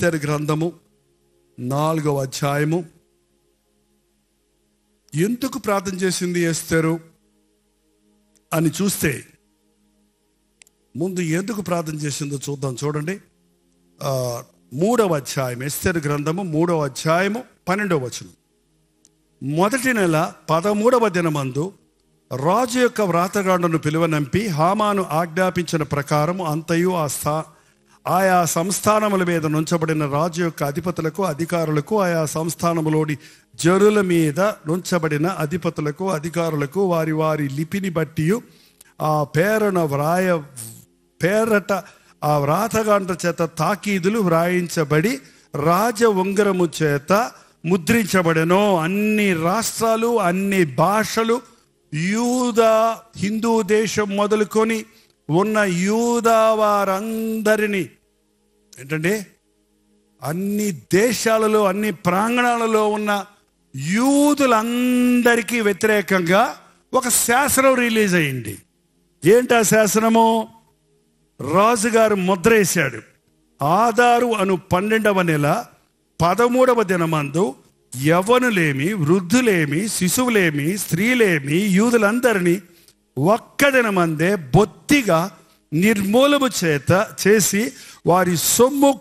ఎస్తేరు గ్రంథము 4వ అధ్యాయము. ఎందుకు ప్రార్థన చేసింది ఎస్తేరు అని చూస్తే, ముందు ఎందుకు ప్రార్థన చేసిందో చూద్దాం. చూడండి, 3వ అధ్యాయం, ఎస్తేరు గ్రంథము 3వ అధ్యాయము 12వ వచనం. మొదటి నెల 13వ దినమందు రాజు యొక్క వ్రాతగాండను పిలువనంపి హామాను ఆజ్ఞాపించిన ప్రకారము అంతయు ఆయా సంస్థానముల మీద నుంచబడిన రాజు యొక్క అధిపతులకు, అధికారులకు, ఆయా సంస్థానములోని జనుల మీద నుంచబడిన అధిపతులకు, అధికారులకు వారి వారి లిపిని బట్టి ఆ పేరట ఆ వ్రాతగాండ్ర చేత తాకీదులు వ్రాయించబడి రాజ ఉంగరము చేత ముద్రించబడెను. అన్ని రాష్ట్రాలు, అన్ని భాషలు, యూదా హిందూ దేశం మొదలుకొని ఉన్న యూదా వారందరినీ, ఏంటంటే అన్ని దేశాలలో, అన్ని ప్రాంగణాలలో ఉన్న యూదులందరికీ వ్యతిరేకంగా ఒక శాసనం రిలీజ్ అయింది. ఏంటి ఆ శాసనము? రాజుగారు ముద్ర వేశాడు. ఆదారు అను 12వ నెల 13వ దినమందు యవ్వనులేమి, వృద్ధులేమి, శిశువులేమి, స్త్రీలేమి, యూదులందరినీ ఒక్క దినమందే బొత్తిగా నిర్మూలము చేసి వారి సొమ్ము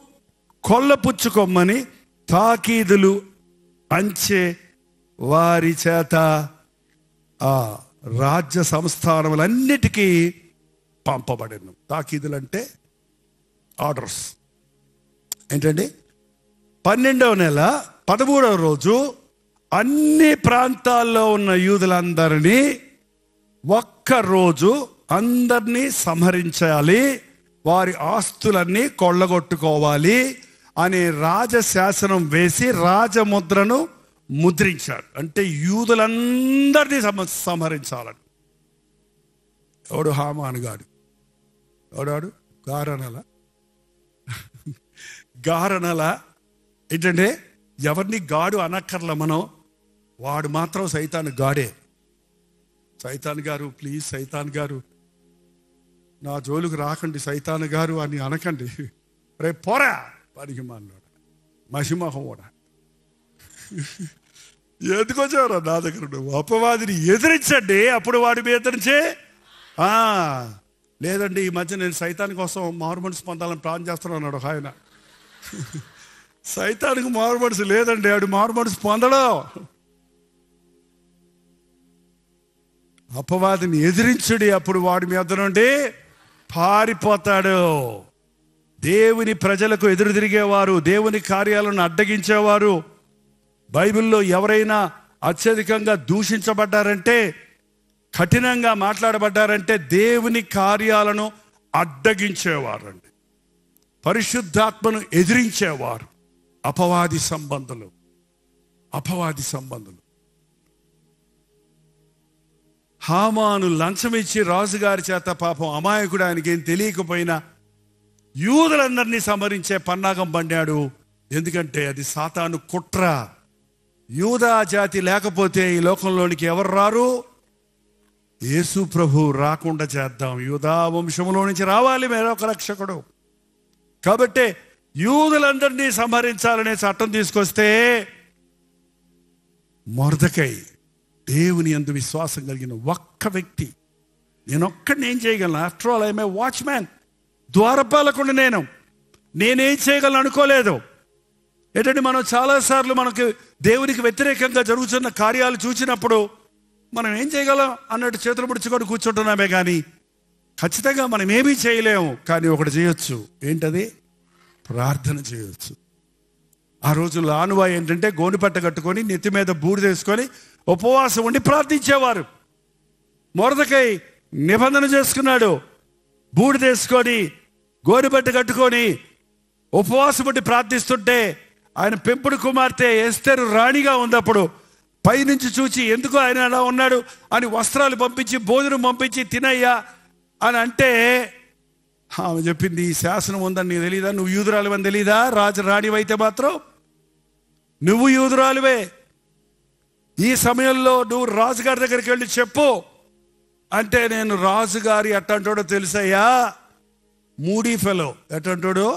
కొల్లపుచ్చుకోమని తాకీదులు అంచే వారి చేత ఆ రాజ్య సంస్థానములన్నిటికీ పంపబడెను. తాకీదులు అంటే ఆర్డర్స్. ఏంటండి? 12వ నెల 13వ రోజు అన్ని ప్రాంతాల్లో ఉన్న యూదులందరినీ ఒక్కరోజు అందరినీ సంహరించాలి, వారి ఆస్తులన్నీ కొల్లగొట్టుకోవాలి అనే రాజశాసనం వేసి రాజముద్రను ముద్రించాడు. అంటే యూదులందరినీ సంహరించాలని. ఎవడు? హామాను గాడు. ఎవడాడు? గారనల. ఏంటంటే ఎవరిని గాడు అనక్కర్ల మనం, వాడు మాత్రం సైతాను గాడే. సైతాన్ గారు, ప్లీజ్ సైతాన్ గారు నా జోలుకు రాకండి సైతాన్ గారు అని అనకండి. రేపు పోరా పనికి మాన్నాడు, మహిమహం కూడా. ఎందుకొచ్చావురా నా దగ్గర? నువ్వు అపవాదిని ఎదిరించండి, అప్పుడు వాడి మీద ఎదిరించే. లేదండి, ఈ మధ్య నేను సైతాన్ కోసం మారు మనసు పొందాలని ప్లాన్ చేస్తున్నాడు ఆయన. సైతానికి మారు మనసు లేదండి, ఆడు మారు మనసు పొందడం. అపవాదిని ఎదిరించుడి, అప్పుడు వాడి మీద నుండి పారిపోతాడు. దేవుని ప్రజలకు ఎదురు తిరిగేవారు, దేవుని కార్యాలను అడ్డగించేవారు, బైబిల్లో ఎవరైనా అత్యధికంగా దూషించబడ్డారంటే, కఠినంగా మాట్లాడబడ్డారంటే దేవుని కార్యాలను అడ్డగించేవారండి. పరిశుద్ధాత్మను ఎదిరించేవారు అపవాది సంబంధులు. హామాను లంచం ఇచ్చి రాజుగారి చేత, పాపం అమాయకుడు, ఆయనకేం తెలియకపోయినా యూదులందరినీ సంహరించే పన్నాగం పండాడు. ఎందుకంటే అది సాతాను కుట్ర. యూదా జాతి లేకపోతే ఈ లోకంలోనికి ఎవరు రారు? యేసు ప్రభు రాకుండా చేద్దాం. యూదా వంశంలో నుంచి రావాలి మరొక రక్షకుడు. కాబట్టి యూదులందరినీ సంహరించాలనే చట్టం తీసుకొస్తే మొర్దెకై దేవుని యందు విశ్వాసం కలిగిన ఒక్క వ్యక్తి, నేనొక్కడిని ఏం చేయగలను? After all I'm a watchman, ద్వారపాలకుడు. నేనేం చేయగలను అనుకోలేదు. ఏంటంటే మనం చాలాసార్లు మనకు దేవునికి వ్యతిరేకంగా జరుగుతున్న కార్యాలు చూసినప్పుడు మనం ఏం చేయగలం అన్నట్టు చేతులు ముడుచుకొని కూర్చుంటున్నామే, కానీ ఖచ్చితంగా మనం ఏమీ చేయలేము. కానీ ఒకటి చేయొచ్చు. ఏంటది? ప్రార్థన చేయొచ్చు. ఆ రోజుల్లో ఆనువాయి ఏంటంటే గోనుపట్ట కట్టుకొని నెత్తి మీద బూడిదేసుకొని ఉపవాసం ఉండి ప్రార్థించేవారు. మొర్దెకై నిబంధన చేసుకున్నాడు. బూడిదేసుకొని గోనుపట్ట కట్టుకొని ఉపవాసం ఉండి ప్రార్థిస్తుంటే ఆయన పెంపుడు కుమార్తె ఎస్తేరు రాణిగా ఉన్నప్పుడు పైనుంచి చూచి ఎందుకు ఆయన అలా ఉన్నాడు అని వస్త్రాలు పంపించి, భోజనం పంపించి, తినయ్యా అని అంటే ఆమె చెప్పింది, ఈ శాసనం ఉందని నీకు తెలీదా? నువ్వు యూదురాలు అని తెలీదా? రాణివైతే మాత్రం నువ్వు యూదురాలువే. ఈ సమయంలో నువ్వు రాజుగారి దగ్గరికి వెళ్ళి చెప్పు అంటే, నేను రాజుగారి ఎట్టంటాడో తెలుసయ్యా, మూడీ ఫెలో. ఎట్టంటాడు?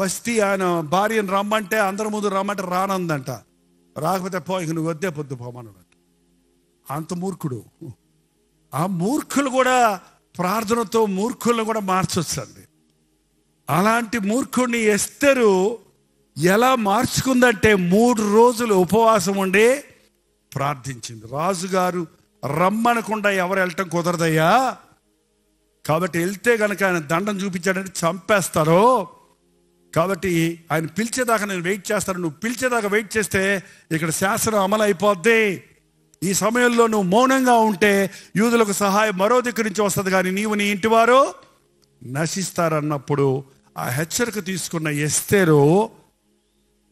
వస్తీ ఆయన భార్యను రమ్మంటే అందరి ముందు రమ్మంటే రానందంట. రాకపోతే పో, ఇక నువ్వు వద్దే పొద్దు పోమన్నాడంట. అంత మూర్ఖుడు. ఆ మూర్ఖులు కూడా ప్రార్థనతో మూర్ఖులను కూడా మార్చొచ్చండి. అలాంటి మూర్ఖుడిని ఎస్తేరు ఎలా మార్చుకుందంటే 3 రోజులు ఉపవాసం ఉండి ప్రార్థించింది. రాజుగారు రమ్మనకుండా ఎవరు వెళ్ళటం కుదరదయ్యా, కాబట్టి వెళ్తే కనుక ఆయన దండం చూపించాడంటే చంపేస్తారు, కాబట్టి ఆయన పిలిచేదాకా నేను వెయిట్ చేస్తాను. నువ్వు పిలిచేదాకా వెయిట్ చేస్తే ఇక్కడ శాసనం అమలు అయిపోద్ది. ఈ సమయంలో నువ్వు మౌనంగా ఉంటే యూదులకు సహాయం మరో దిక్కు నుంచి వస్తుంది, కానీ నీవు నీ ఇంటి వారు నశిస్తారన్నప్పుడు ఆ హెచ్చరిక తీసుకున్న ఎస్తేరు,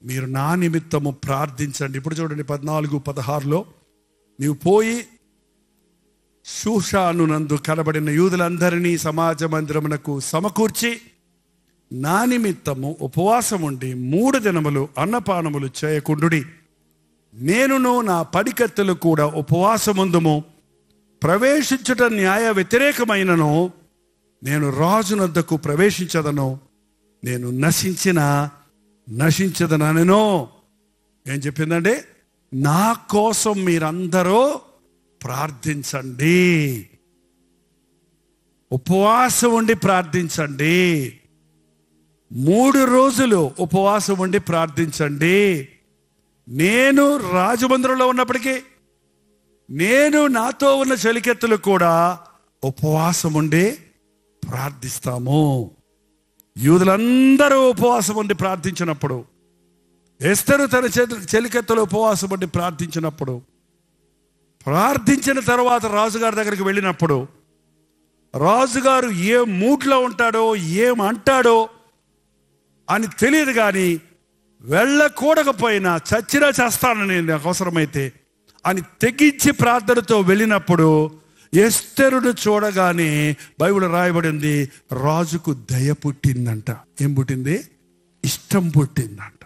మీరు నా నిమిత్తము ప్రార్థించండి. ఇప్పుడు చూడండి 14-16లో, నీవు పోయి షూషాను నందు కనబడిన యూదులందరినీ సమాజ మందిరమునకు సమకూర్చి నా నిమిత్తము ఉపవాసం ఉండి 3 దినములు అన్నపానములు చేయకుండుడి. నేనును నా పడికత్తెలు కూడా ఉపవాసముందుము. ప్రవేశించుట న్యాయ వ్యతిరేకమైనను నేను రాజునొద్దకు ప్రవేశించదను. నేను నశించదనో. ఏం చెప్పిందండి? నా కోసం మీరందరూ ప్రార్థించండి, ఉపవాసం ఉండి ప్రార్థించండి. 3 రోజులు ఉపవాసం ఉండి ప్రార్థించండి. నేను రాజమందిరంలో ఉన్నప్పటికీ, నేను నాతో ఉన్న చెలికెత్తులు కూడా ఉపవాసం ఉండి ప్రార్థిస్తాము. యూదులందరూ ఉపవాసం ఉండి ప్రార్థించినప్పుడు, ఎస్తరు తన చెలికెత్తులు ఉపవాసం ఉండి ప్రార్థించినప్పుడు, ప్రార్థించిన తర్వాత రాజుగారి దగ్గరికి వెళ్ళినప్పుడు, రాజుగారు ఏ మూడ్లో ఉంటాడో ఏమంటాడో అని తెలియదు, కానీ వెళ్ళకూడకపోయినా చచ్చినా చేస్తానని నాకు అవసరమైతే అని తెగించి ప్రార్థనతో వెళ్ళినప్పుడు ఎస్తెరును చూడగానే బైబిల్ రాయబడింది, రాజుకు దయ పుట్టిందంట. ఏం పుట్టింది? ఇష్టం పుట్టిందంట.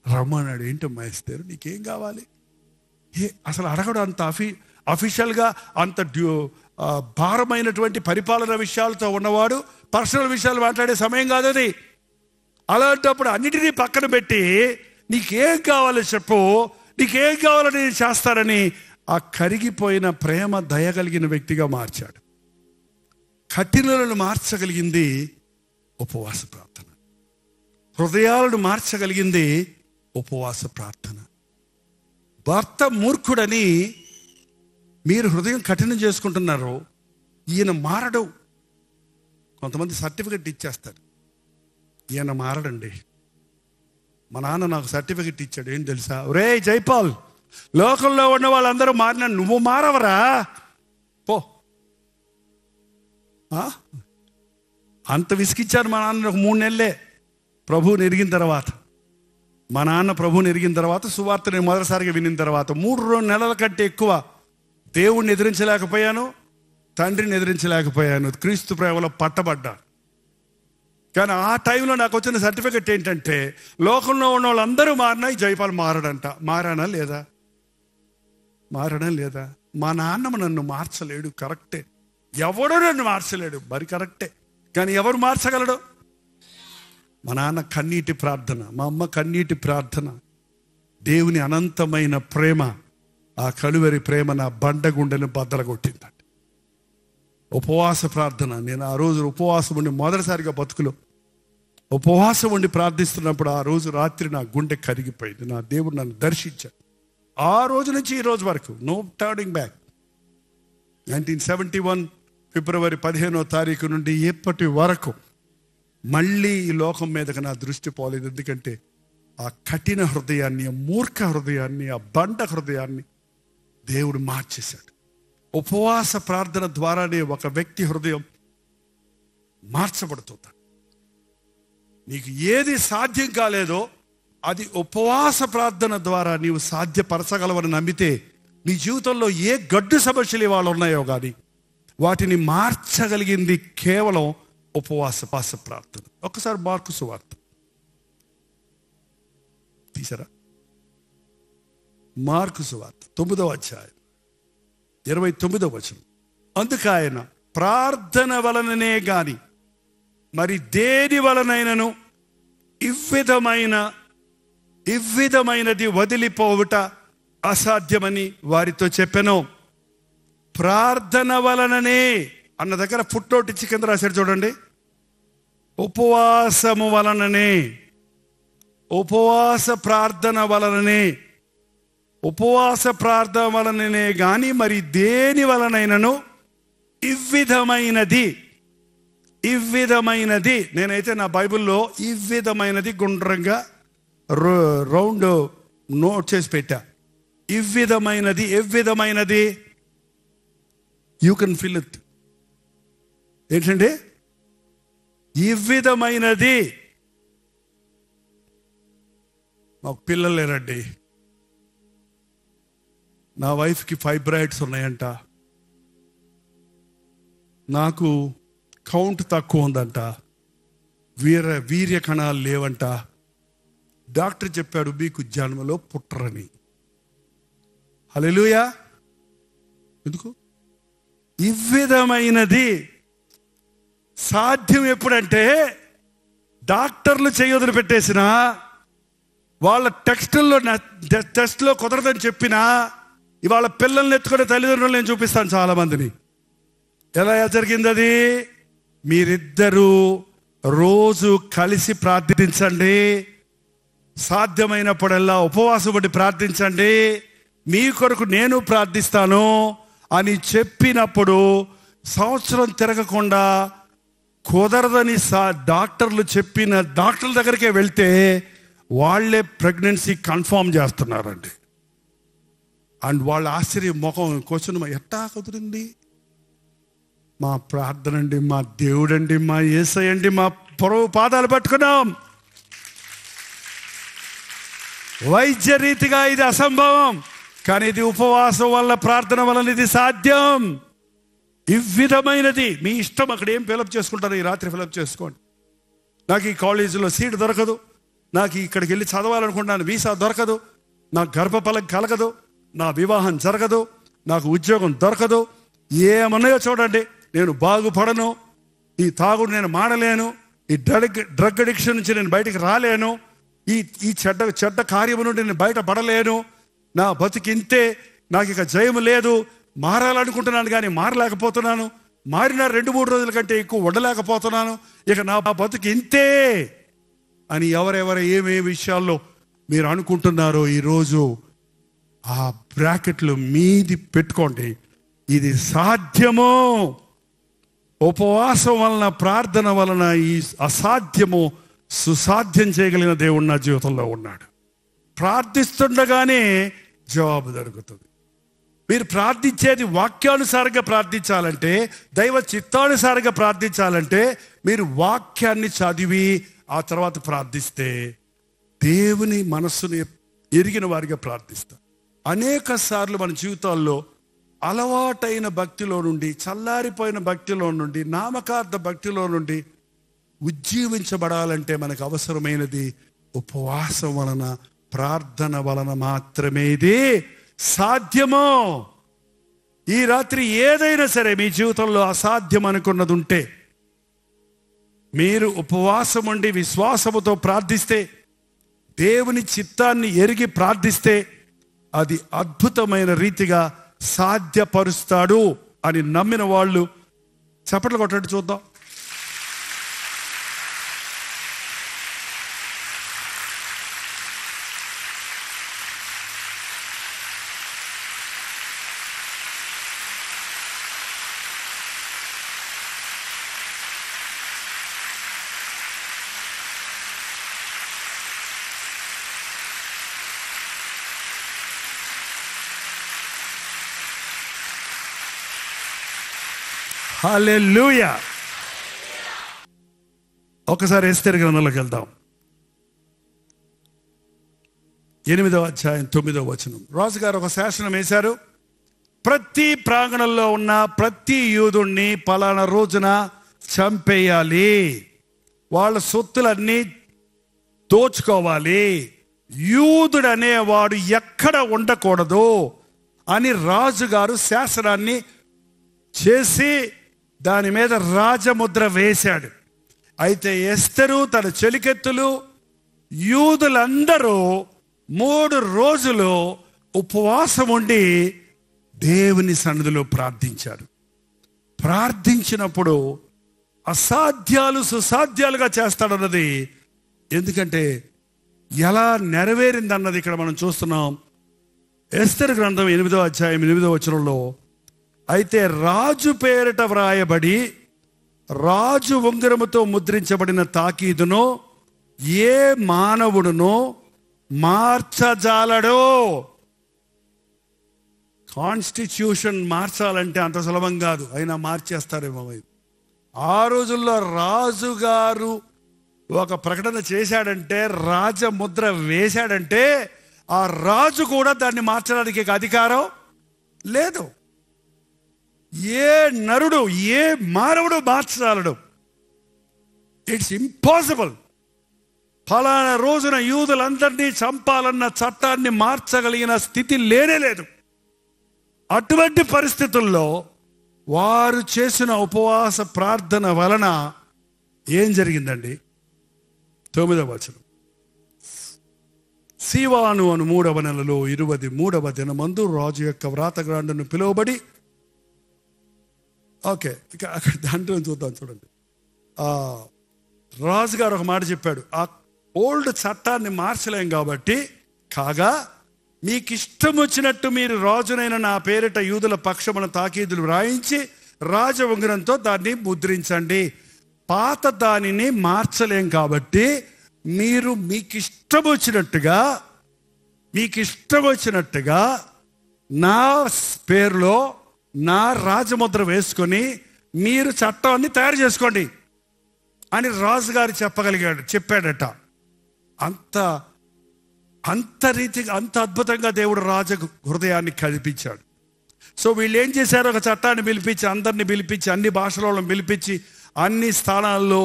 రమ్మన్నాడు. ఏంటమ్మా ఎస్తెరు, నీకేం కావాలి? అసలు అడగడు. అంత అఫీషియల్గా అంత భారమైనటువంటి పరిపాలన విషయాలతో ఉన్నవాడు పర్సనల్ విషయాలు మాట్లాడే సమయం కాదు అది. అలాంటప్పుడు అన్నిటినీ పక్కన పెట్టి నీకేం కావాలో చెప్పు, నీకేం కావాలో నేను చేస్తానని ఆ కరిగిపోయిన ప్రేమ దయ కలిగిన వ్యక్తిగా మార్చాడు. కఠినలను మార్చగలిగింది ఉపవాస ప్రార్థన. హృదయాలను మార్చగలిగింది ఉపవాస ప్రార్థన. భర్త మూర్ఖుడని మీరు హృదయం కఠినం చేసుకుంటున్నారు, ఈయన మారడు. కొంతమంది సర్టిఫికెట్ ఇచ్చేస్తారు, ఈయన మారడండి. మా నాన్న నాకు సర్టిఫికెట్ ఇచ్చాడు. ఏం తెలుసా? ఒరే జైపాల్, లోకంలో ఉన్న వాళ్ళందరూ మారినా నువ్వు మారవరా పో. అంత విసిగిచ్చారు మా నాన్న. 3 నెలలే ప్రభువుని ఎరిగిన తర్వాత, మా నాన్న ప్రభువుని ఎరిగిన తర్వాత, సువార్త నేను మొదటిసారిగా వినిన తర్వాత 3 నెలల కంటే ఎక్కువ దేవుణ్ణి ఎదిరించలేకపోయాను, తండ్రిని ఎదిరించలేకపోయాను. క్రీస్తు ప్రేమలో పట్టబడ్డా. కానీ ఆ టైంలో నాకు వచ్చిన సర్టిఫికెట్ ఏంటంటే, లోకంలో ఉన్న వాళ్ళందరూ మారినా ఈ జైపాల్ మారడంట. మారానా లేదా? మా నాన్న నన్ను మార్చలేడు, కరెక్టే. ఎవడో నన్ను మార్చలేడు, మరి కరెక్టే. కానీ ఎవరు మార్చగలడు? మా నాన్న కన్నీటి ప్రార్థన, మా అమ్మ కన్నీటి ప్రార్థన, దేవుని అనంతమైన ప్రేమ, ఆ కలువరి ప్రేమ నా బండగుండెను బద్దలగొట్టిందండి. ఉపవాస ప్రార్థన. నేను ఆ రోజు ఉపవాసం ఉండి మొదటిసారిగా బతుకులో ఉపవాసం ఉండి ప్రార్థిస్తున్నప్పుడు ఆ రోజు రాత్రి నా గుండె కరిగిపోయింది. నా దేవుడు నన్ను దర్శించాడు. ఆ రోజు నుంచి ఈ రోజు వరకు నో టర్నింగ్ బ్యాక్. 1971 ఫిబ్రవరి 15వ తారీఖు నుండి ఇప్పటి వరకు మళ్ళీ ఈ లోకం మీదకి నా దృష్టి పోలేదు. ఎందుకంటే ఆ కఠిన హృదయాన్ని, ఆ మూర్ఖ హృదయాన్ని, ఆ బండ హృదయాన్ని దేవుడు మార్చేశాడు. ఉపవాస ప్రార్థన ద్వారానే ఒక వ్యక్తి హృదయం మార్చబడుతుంది. నీకు ఏది సాధ్యం కాలేదో అది ఉపవాస ప్రార్థన ద్వారా నీవు సాధ్యపరచగలవని నమ్మితే, నీ జీవితంలో ఏ గడ్డు సమస్యలు ఇవాళ ఉన్నాయో కానీ వాటిని మార్చగలిగింది కేవలం ఉపవాస ప్రార్థన. ఒక్కసారి మార్కు సువార్త తీసారా? మార్కు సువార్త 9వ అధ్యాయం 29వ వచనం. అందుకు ఆయన, ప్రార్థన వలననే గాని మరి దేని వలనైనను ఇవ్విధమైనది వదిలిపోవుట అసాధ్యమని వారితో చెప్పెను. ప్రార్థన వలననే అన్న దగ్గర ఫుట్ నోట్ ఇచ్చి కింద రాశాడు చూడండి. ఉపవాసము వలననే, ఉపవాస ప్రార్థన వలననే, ఉపవాస ప్రార్థన వలననే గాని మరి దేని వలనైనను ఇవ్విధమైనది నేనైతే నా బైబిల్లో ఇవ్విధమైనది గుండ్రంగా రౌండ్ నోట్ చేసి పెట్టా. ఎవ్విధమైనది యూ కెన్ ఫిల్ ఇట్. ఏంటండి ఇవ్విధమైనది? మాకు పిల్లలు లేరండి. నా వైఫ్కి ఫైబ్రాయిడ్స్ ఉన్నాయంట, నాకు కౌంట్ తక్కువ ఉందంట, వీర్య కణాలు లేవంట. డాక్టర్ చెప్పాడు మీకు జన్మలో పుట్టరని. హల్లెలూయా. ఎందుకు? ఇవ్విధమైనది సాధ్యం ఎప్పుడంటే డాక్టర్లు చేయొదిలి పెట్టేసిన, వాళ్ళ టెస్ట్లో కుదరదని చెప్పినా ఇవాళ పిల్లల్ని ఎత్తుకునే తల్లిదండ్రులు నేను చూపిస్తాను చాలా మందిని. ఎలా జరిగింది అది? మీరిద్దరూ రోజు కలిసి ప్రార్థించండి, సాధ్యమైనప్పుడల్లా ఉపవాసం పడి ప్రార్థించండి, మీ కొరకు నేను ప్రార్థిస్తాను అని చెప్పినప్పుడు సంవత్సరం తిరగకుండా కుదరదని డాక్టర్లు చెప్పిన డాక్టర్ల దగ్గరికే వెళ్తే వాళ్ళే ప్రెగ్నెన్సీ కన్ఫర్మ్ చేస్తున్నారండి. అండ్ వాళ్ళ ఆశ్చర్యం ముఖం క్వశ్చన్, ఎట్టా కుదిరింది? మా ప్రార్థన అండి, మా దేవుడండి, మా యేసయ్య అండి, మా పొరవు పాదాలు పట్టుకున్నాం. వైద్య రీతిగా ఇది అసంభవం, కానీ ఇది ఉపవాసం వల్ల, ప్రార్థన వలన ఇది సాధ్యం. ఇవ్విధమైనది. మీ ఇష్టం, అక్కడ ఏం ఫిలప్ చేసుకుంటారో ఈ రాత్రి ఫిలప్ చేసుకోండి. నాకు ఈ కాలేజీలో సీట్ దొరకదు, నాకు ఇక్కడికి వెళ్ళి చదవాలనుకుంటున్నాను, వీసా దొరకదు, నాకు గర్భఫలం కలగదు, నా వివాహం జరగదు, నాకు ఉద్యోగం దొరకదు, ఏమన్నాయో చూడండి, నేను బాగుపడను, ఈ తాగుడు నేను మానలేను, ఈ డ్రగ్ అడిక్షన్ నుంచి నేను బయటికి రాలేను, ఈ చెడ్డ కార్యము నుండి నేను బయటపడలేను, నా బతికింతే, నాకు ఇక జయము లేదు, మారాలనుకుంటున్నాను కానీ మారలేకపోతున్నాను, మారిన 2-3 రోజుల కంటే ఎక్కువ ఉండలేకపోతున్నాను, ఇక నా బతుకు ఇంతే అని ఎవరెవరు ఏమేమి విషయాల్లో మీరు అనుకుంటున్నారో ఈరోజు ఆ బ్రాకెట్లు మీది పెట్టుకోండి. ఇది సాధ్యము. ఉపవాసం వలన, ప్రార్థన వలన ఈ అసాధ్యము సుసాధ్యం చేయగలిగిన దేవుడు నా జీవితంలో ఉన్నాడు. ప్రార్థిస్తుండగానే జవాబు దొరుకుతుంది. మీరు ప్రార్థించేది వాక్యానుసారంగా ప్రార్థించాలంటే, దైవ చిత్తానుసారంగా ప్రార్థించాలంటే మీరు వాక్యాన్ని చదివి ఆ తర్వాత ప్రార్థిస్తే దేవుని మనస్సుని ఎరిగిన వారిగా ప్రార్థిస్తారు. అనేక సార్లు మన జీవితాల్లో అలవాటైన భక్తిలో నుండి, చల్లారిపోయిన భక్తిలో నుండి, నామకార్థ భక్తిలో నుండి ఉజ్జీవించబడాలంటే మనకు అవసరమైనది ఉపవాసం వలన, ప్రార్థన వలన మాత్రమే ఇది సాధ్యమో. ఈ రాత్రి ఏదైనా సరే మీ జీవితంలో అసాధ్యం అనుకున్నది ఉంటే, మీరు ఉపవాసం ఉండి విశ్వాసముతో ప్రార్థిస్తే, దేవుని చిత్తాన్ని ఎరిగి ప్రార్థిస్తే అది అద్భుతమైన రీతిగా సాధ్యపరుస్తాడు అని నమ్మిన వాళ్ళు చప్పట్లు కొట్టండి చూద్దాం. హల్లెలూయా. ఒకసారి ఎస్తేరు గ్రంథంలోకి వెళ్దాం. 8వ అధ్యాయం 9వ వచనం. రాజుగారు ఒక శాసనం వేశారు. ప్రతి ప్రాంగణంలో ఉన్న ప్రతి యూదుణ్ణి పలానా రోజున చంపేయాలి, వాళ్ళ సొత్తులన్నీ దోచుకోవాలి, యూదుడు అనేవాడు ఎక్కడ ఉండకూడదు అని రాజుగారు శాసనాన్ని చేసి దాని మీద రాజముద్ర వేశాడు. అయితే ఎస్తరు తన చెలికెత్తులు యూదులందరూ 3 రోజులు ఉపవాసం ఉండి దేవుని సన్నిధిలో ప్రార్థించారు. ప్రార్థించినప్పుడు అసాధ్యాలు సుసాధ్యాలుగా చేస్తాడన్నది ఎందుకంటే ఎలా నెరవేరిందన్నది ఇక్కడ మనం చూస్తున్నాం. ఎస్తెరు గ్రంథం 8వ అధ్యాయం 8వ వచనంలో, అయితే రాజు పేరిట వ్రాయబడి రాజు ఉంగరముతో ముద్రించబడిన తాకీదును ఏ మానవుడును మార్చజాలడో. కాన్స్టిట్యూషన్ మార్చాలంటే అంత సులభం కాదు, అయినా మార్చేస్తారేమో. ఆ రోజుల్లో రాజుగారు ఒక ప్రకటన చేశాడంటే, రాజముద్ర వేశాడంటే, ఆ రాజు కూడా దాన్ని మార్చడానికి అధికారం లేదు. ఏ నరుడు ఏ మానవుడు మార్చగలడు? It's impossible. ఫలానా రోజున యూదులందరినీ చంపాలన్న చట్టాన్ని మార్చగలిగిన స్థితి లేనే లేదు. అటువంటి పరిస్థితుల్లో వారు చేసిన ఉపవాస ప్రార్థన వలన ఏం జరిగిందండి? 9వ వచనం, సీవాను అను 3వ నెలలో 23వ దినమందు రాజు యొక్క వ్రాతగ్రంథును పిలువబడి, ఓకే ఇక అక్కడ దాంట్లో చూద్దాం. చూడండి, రాజుగారు ఒక మాట చెప్పాడు, ఆ ఓల్డ్ చట్టాన్ని మార్చలేం కాబట్టి, కాగా మీకు ఇష్టం వచ్చినట్టు మీరు రాజునైన నా పేరిట యూదుల పక్షమున తాకీదులు వ్రాయించి రాజ ఉంగరంతో దాన్ని ముద్రించండి. పాత దానిని మార్చలేం కాబట్టి మీరు మీకు ఇష్టం వచ్చినట్టుగా నా పేరులో నా రాజముద్ర వేసుకొని మీరు చట్టాన్ని తయారు చేసుకోండి అని రాజుగారు చెప్పాడట. అంత రీతిగా అంత అద్భుతంగా దేవుడు రాజు హృదయాన్ని కల్పించాడు. సో వీళ్ళు ఏం చేశారు? ఒక చట్టాన్ని పిలిపించి, అందరిని పిలిపించి, అన్ని భాషలను పిలిపించి, అన్ని స్థానాల్లో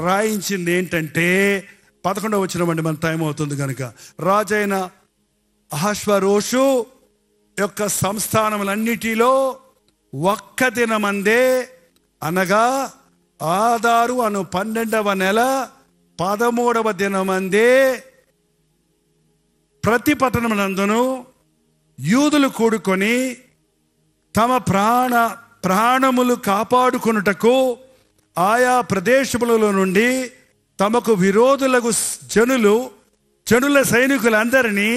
రాయించింది ఏంటంటే, 11వ వచనం అండి, మన టైం అవుతుంది కనుక, రాజైన అహష్వరోషు యొక్క సంస్థానములన్నిటిలో ఒక్క దినమందే, అనగా ఆదారు అను 12వ నెల 13వ దినమందే ప్రతి పట్టణమునందును యూదులు కూడుకొని తమ ప్రాణములు కాపాడుకొనుటకు ఆయా ప్రదేశములలో నుండి తమకు విరోధులకు జనుల సైనికులందరినీ,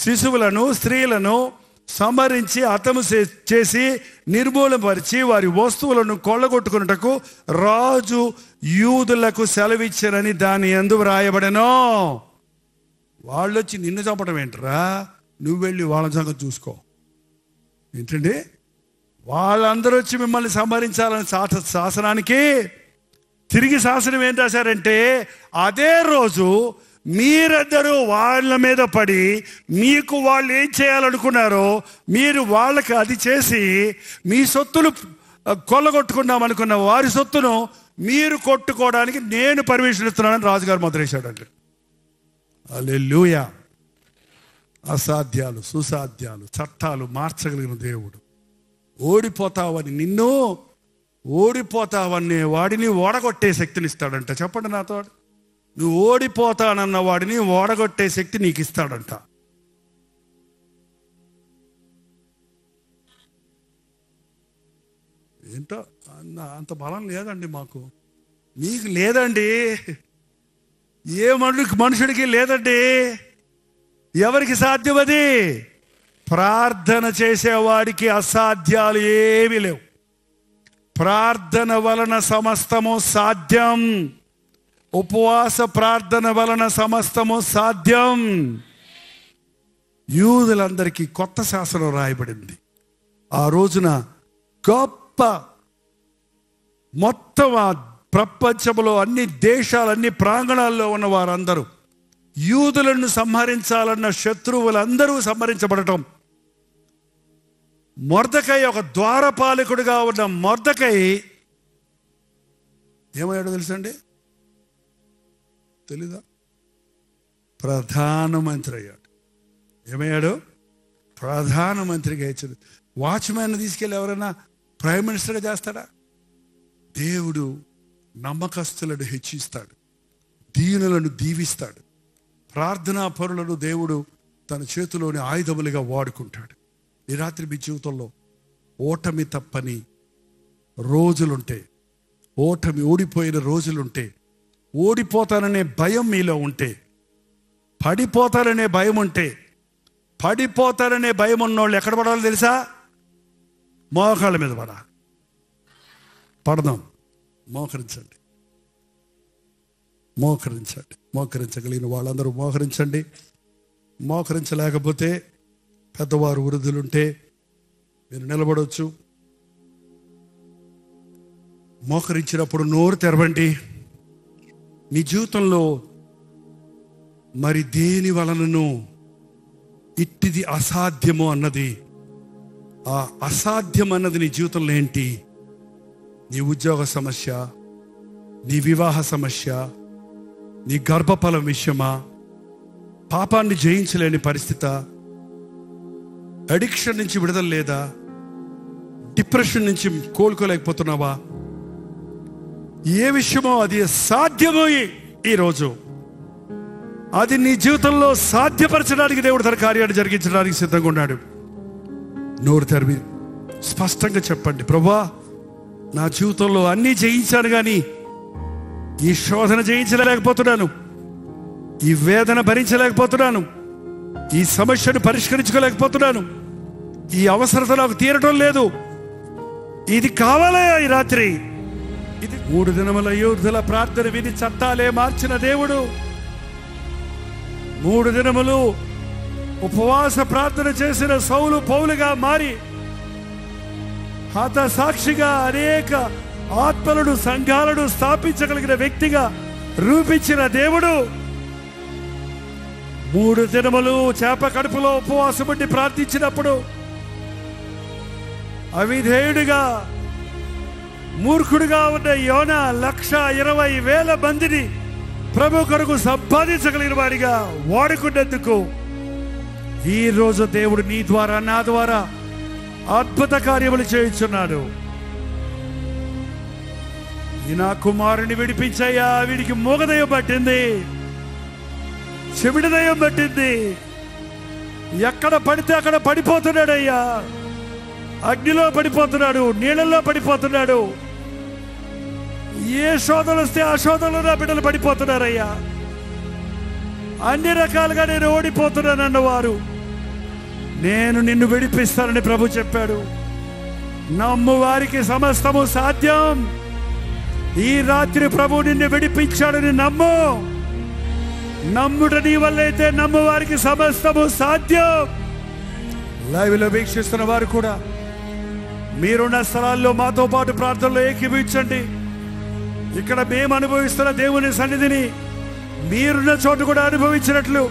శిశువులను, స్త్రీలను సంహరించి హతము చేసి నిర్మూలపరిచి వారి వస్తువులను కొల్లగొట్టుకున్నటకు రాజు యూదులకు సెలవిచ్చారని దాని యందు వ్రాయబడెను. వాళ్ళు వచ్చి నిన్ను చంపడం ఏంటరా, నువ్వు వెళ్ళి వాళ్ళ సంగతి చూసుకో. ఏంటండి, వాళ్ళందరూ వచ్చి మిమ్మల్ని సంహరించాలని శాసనానికి తిరిగి శాసనం ఏం రాశారంటే, అదే రోజు మీరందరూ వాళ్ళ మీద పడి మీకు వాళ్ళు ఏం చేయాలనుకున్నారో మీరు వాళ్ళకి అది చేసి మీ సొత్తులు కొల్లగొట్టుకున్నాం అనుకున్న వారి సొత్తును మీరు కొట్టుకోవడానికి నేను పర్మిషన్ ఇస్తున్నానని రాజుగారు ముద్రేశాడండి. హల్లెలూయా. అసాధ్యాలు సుసాధ్యాలు చట్టాలు మార్చగలిగిన దేవుడు. ఓడిపోతావనే వాడిని ఓడగొట్టే శక్తిని ఇస్తాడంట. చెప్పండి నాతో, నువ్వు ఓడిపోతానన్న వాడిని ఓడగొట్టే శక్తి నీకు ఇస్తాడంట. ఏంటో అంత బలం లేదండి మాకు. మీకు లేదండి, ఏ మనుషుడికి లేదండి. ఎవరికి సాధ్యమది? ప్రార్థన చేసేవాడికి అసాధ్యాలు ఏమీ లేవు. ప్రార్థన వలన సమస్తము సాధ్యం. ఉపవాస ప్రార్థన వలన సమస్తము సాధ్యం. యూదులందరికీ కొత్త శాసనం రాయబడింది. ఆ రోజున గొప్ప మొత్తం ఆ ప్రపంచంలో అన్ని దేశాలు, అన్ని ప్రాంగణాల్లో ఉన్న వారందరూ యూదులను సంహరించాలన్న శత్రువులందరూ సంహరించబడటం. మొర్దెకై ఒక ద్వారపాలకుడిగా ఉన్న మొర్దెకై ఏమయ్యాడో తెలుసండి? తెలీదా? ప్రధానమంత్రి అయ్యాడు. ఏమయ్యాడు? ప్రధానమంత్రిగా ఇచ్చాడు. వాచ్మ్యాన్ తీసుకెళ్ళి ఎవరైనా ప్రైమ్ మినిస్టర్గా చేస్తాడా? దేవుడు నమ్మకస్తులను హెచ్చిస్తాడు, దీనులను దీవిస్తాడు. ప్రార్థనా పరులను దేవుడు తన చేతిలోని ఆయుధములుగా వాడుకుంటాడు. ఈ రాత్రి మీ జీవితంలో ఓటమి తప్పని రోజులుంటే, ఓడిపోయిన రోజులుంటే, ఓడిపోతాననే భయం మీలో ఉంటే, పడిపోతారనే భయం ఉంటే, పడిపోతారనే భయం ఉన్నోళ్ళు ఎక్కడ పడాలో తెలుసా? మోకాళ్ళ మీద పడదాం. మోకరించండి. మోకరించగలిగిన వాళ్ళందరూ మోకరించండి. మోకరించలేకపోతే పెద్దవారు వృద్ధులుంటే మీరు నిలబడవచ్చు. మోకరించినప్పుడు నోరు తెరవండి. మీ జీవితంలో మరి దేని వలనను ఇట్టిది అసాధ్యము అన్నది, ఆ అసాధ్యం అన్నది నీ జీవితంలో ఏంటి? నీ ఉద్యోగ సమస్య, నీ వివాహ సమస్య, నీ గర్భఫలం విషయమా, పాపాన్ని జయించలేని పరిస్థితి, అడిక్షన్ నుంచి విడుదల లేదా, డిప్రెషన్ నుంచి కోలుకోలేకపోతున్నావా? ఏ విషయమో అది సాధ్యమో ఈరోజు అది నీ జీవితంలో సాధ్యపరచడానికి దేవుడు తన కార్యాన్ని జరిగించడానికి సిద్ధంగా ఉన్నాడు. నోరు తెరిచి స్పష్టంగా చెప్పండి, ప్రభువా నా జీవితంలో అన్నీ జయించాను, కానీ ఈ శోధన జయించలేకపోతున్నాను, ఈ వేదన భరించలేకపోతున్నాను, ఈ సమస్యను పరిష్కరించుకోలేకపోతున్నాను, ఈ అవసరత నాకు తీరటం లేదు, ఇది కావాలా ఈ రాత్రి? ఇది 3 దినముల యోధుల ప్రార్థన విని చట్టాలే మార్చిన దేవుడు. 3 దినములు ఉపవాస ప్రార్థన చేసిన సౌలు పౌలుగా మారి హత సాక్షిగా అనేక ఆత్మలను, సంఘాలను స్థాపించగలిగిన వ్యక్తిగా రూపించిన దేవుడు 3 దినములు చేప కడుపులో ఉపవాసం ఉండి ప్రార్థించినప్పుడు అవిధేయుడిగా మూర్ఖుడిగా ఉన్న యోనా 120,000 మందిని ప్రభు కొరకు సంపాదించగలిగిన వాడిగా వాడుకున్నందుకు ఈ రోజు దేవుడు నీ ద్వారా, నా ద్వారా అద్భుత కార్యములు చేయించున్నాడు. నా కుమారుని విడిపించయ్యా, వీడికి మూగదయం పట్టింది, చెవిడదయం పట్టింది, ఎక్కడ పడితే అక్కడ పడిపోతున్నాడయ్యా, అగ్నిలో పడిపోతున్నాడు, నీళ్ళల్లో పడిపోతున్నాడు, ఏ శోధనలు వస్తే ఆ శోధనలో నా బిడ్డలు పడిపోతున్నారయ్యా, అన్ని రకాలుగా నేను ఓడిపోతున్నానన్నవారు నేను నిన్ను విడిపిస్తానని ప్రభు చెప్పాడు. నమ్ము వారికి సమస్తము సాధ్యం. ఈ రాత్రి ప్రభు నిన్ను విడిపించాడని నమ్ము. నమ్ముట నీ వల్ల అయితే నమ్ము వారికి సమస్తము సాధ్యం. లైవ్ లో వీక్షిస్తున్న వారు కూడా మీరున్న స్థలాల్లో మాతో పాటు ప్రార్థనలో ఏకీభవించండి. ఇక్కడ మేము అనుభవిస్తున్న దేవుని సన్నిధిని మీరున్న చోటు కూడా అనుభవించినట్లు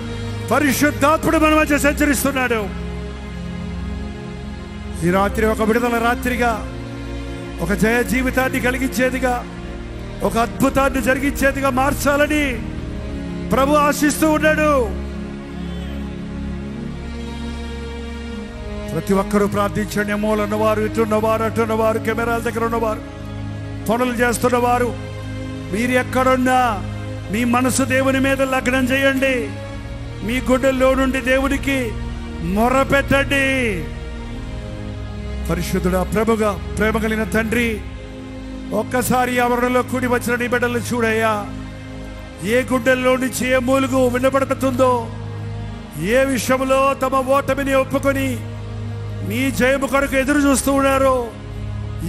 పరిశుద్ధాత్ముడు మన మధ్య సంచరిస్తున్నాడు. ఈ రాత్రి ఒక విడుదల రాత్రిగా, ఒక జయ జీవితాన్ని కలిగించేదిగా, ఒక అద్భుతాన్ని జరిగించేదిగా మార్చాలని ప్రభు ఆశిస్తూ ఉన్నాడు. ప్రతి ఒక్కరూ ప్రార్థించండి. మూలన్నవారు, ఇటున్నవారు, అటున్నవారు, కెమెరాల దగ్గర ఉన్నవారు, పనులు చేస్తున్నవారు, మీరు ఎక్కడున్నా మీ మనసు దేవుని మీద లగ్నం చేయండి. మీ గుండెల్లో నుండి దేవునికి మొర్ర పెట్టండి. పరిశుద్ధుడా, ప్రేమ కలిగిన తండ్రి, ఒక్కసారి ఆవరణలో కూడి వచ్చిన నీ బిడ్డలు చూడయ్యా. ఏ గుండెల్లో నుంచి ఏ మూలుగు వినపడుతుందో, ఏ విషయంలో తమ ఓటమిని ఒప్పుకొని నీ జయము కొరకు ఎదురు చూస్తూ ఉన్నారో,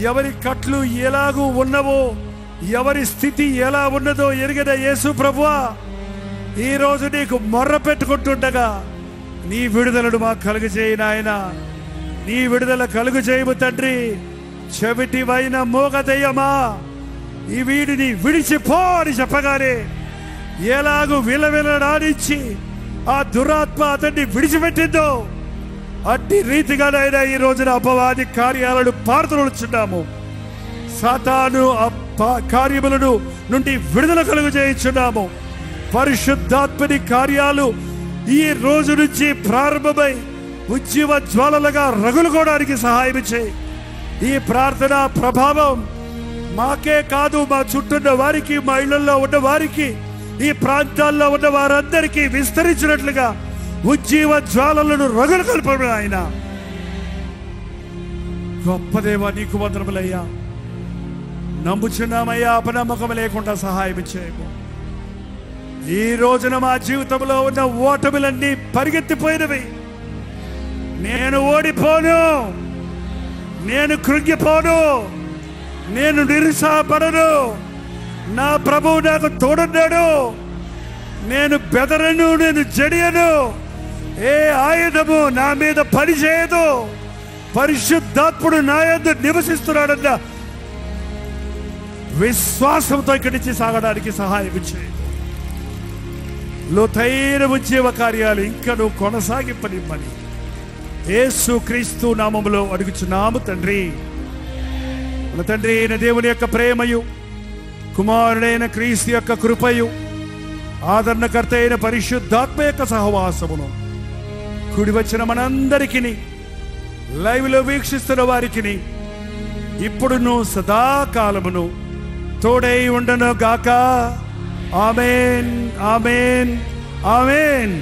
ఎవరి కట్లు ఎలాగూ ఉన్నవో, ఎవరి స్థితి ఎలా ఉన్నదో ఎరిగిన యేసు ప్రభువా, ఈరోజు నీకు మొర్ర పెట్టుకుంటుండగా నీ విడుదలను మాకు కలుగజేయి నాయన. నీ విడుదల కలుగు చేయము తండ్రి. చెవిటివైన మూగదయ్యమా, ఈ వీడిని విడిచిపో అని చెప్పగానే ఎలాగూ విలవిలడానిచ్చి ఆ దురాత్మ అతన్ని విడిచిపెట్టిందో అట్టి రీతిగానైనా ఈ రోజున అపవాది కార్యాలను పారదోలుచున్నాము. సాతాను కార్యములను నుండి విడుదల కలుగు చేయించున్నాము. పరిశుద్ధాత్మని కార్యాలు ఈ రోజు నుంచి ప్రారంభమై ఉజ్జీవ జ్వాలలుగా రగులుకోవడానికి సహాయం చేయి. ఈ ప్రార్థన ప్రభావం మాకే కాదు, మా చుట్టూన్న వారికి, మా ఇళ్లలో ఉన్న వారికి ఈ ప్రాంతాల్లో ఉన్న వారందరికీ విస్తరించినట్లుగా ఉజ్జీవ జ్వాలలను రగులు కల్పడు ఆయన. గొప్ప దేవా, నీకు వందనములయ్యా. నమ్ముచున్నామయ్యా, అపనమ్మకం లేకుండా సహాయం చేయము. ఈ రోజున మా జీవితంలో ఉన్న ఓటములన్నీ పరిగెత్తిపోయినవి. నేను ఓడిపోను, నేను కృంగిపోను, నేను నిరుత్సాహపడను. నా ప్రభువు నాకు తోడున్నాడు. నేను బెదరను, నేను జడియను. ఏ ఆయుధము నా మీద పనిచేయదు. పరిశుద్ధాత్ముడు నా యందు నివసిస్తున్నాడన్న విశ్వాసంతో ఇక్కడి నుంచి సాగడానికి సహాయం చేయి. లోతైన ఉజ్జీవ కార్యాలు ఇంకా నువ్వు కొనసాగింపనివ్వని యేసు క్రీస్తు నామములో అడుగుచున్నాము తండ్రి. మన తండ్రి అయిన దేవుని యొక్క ప్రేమయు, కుమారుడైన క్రీస్తు యొక్క కృపయు, ఆదరణకర్త అయిన పరిశుద్ధాత్మ యొక్క సహవాసమును కూడి వచ్చిన మనందరికీ, లైవ్లో వీక్షిస్తున్న వారికి ఇప్పుడును సదాకాలమును తోడై ఉండను గాక. ఆమేన్, ఆమేన్, ఆమేన్.